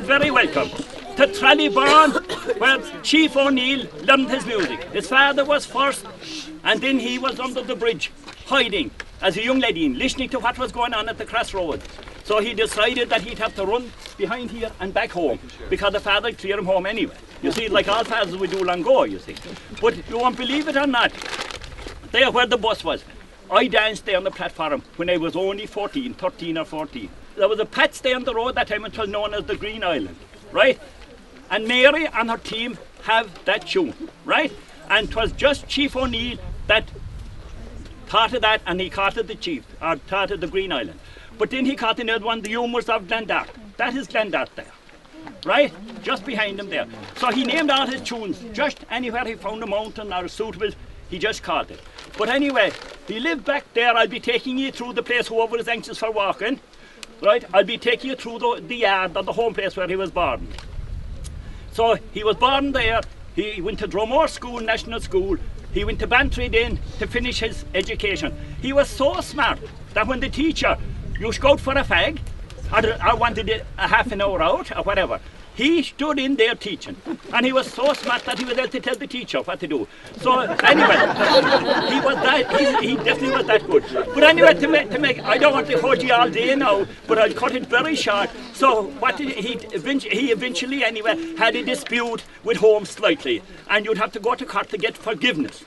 is very welcome to Trawlibane, where Chief O'Neill learned his music. His father was first, and then he was under the bridge, hiding as a young lady, listening to what was going on at the crossroad. So he decided that he'd have to run behind here and back home, because the father would clear him home anyway. You see, like all fathers would do long ago, you see. But you won't believe it or not, there where the bus was, I danced there on the platform when I was only 13 or 14. There was a patch there on the road that time, it was known as the Green Island, right? And Mary and her team have that tune, right? And 'twas just Chief O'Neill that thought of that, and he caught it the chief, or thought of the Green Island. But then he caught another one, the humours of Glendart. That is Glendart there, right? Just behind him there. So he named all his tunes, just anywhere he found a mountain or suitable, he just called it. But anyway, he lived back there. I'll be taking you through the place, whoever is anxious for walking, right? I'll be taking you through the yard or the home place where he was born. So he was born there. He went to Dromore School, National School. He went to Bantry then to finish his education. He was so smart that when the teacher used to go out for a fag, or wanted a half an hour out, or whatever, he stood in there teaching. And he was so smart that he was able to tell the teacher what to do. So anyway, he definitely was that good. But anyway, to make, I don't want to hold you all day now, but I'll cut it very short. So what he eventually anyway had a dispute with Home slightly, and you'd have to go to court to get forgiveness.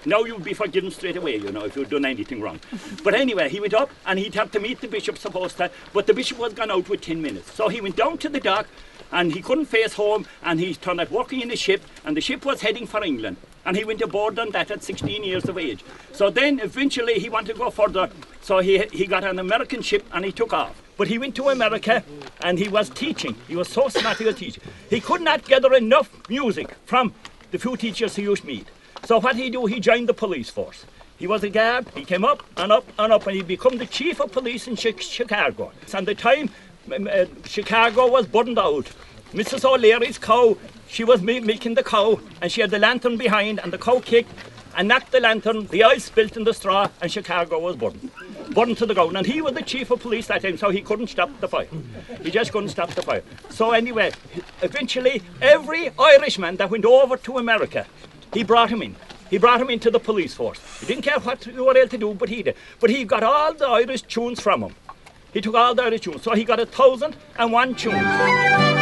Now you'd be forgiven straight away, you know, if you'd done anything wrong. But anyway, he went up and he'd have to meet the bishop, supposed to, but the bishop was gone out with 10 minutes. So he went down to the dock and he couldn't face home, and he turned out working in a ship, and the ship was heading for England. And he went aboard on that at 16 years of age. So then eventually he wanted to go further, so he got an American ship and he took off. But he went to America and he was teaching. He was so smart he was teaching. He could not gather enough music from the few teachers he used to meet. So what he do, he joined the police force. He was a guard, he came up and up and up, and he became the chief of police in Chicago. And the time Chicago was burned out, Mrs. O'Leary's cow, she was milking the cow, and she had the lantern behind, and the cow kicked and knocked the lantern, the oil spilt in the straw, and Chicago was burned to the ground. And he was the chief of police that time, so he couldn't stop the fire. He just couldn't stop the fire. So anyway, eventually every Irishman that went over to America, he brought him in. He brought him into the police force. He didn't care what you were able to do, but he did. But he got all the Irish tunes from him. He took all the Irish tunes. So he got 1,001 tunes.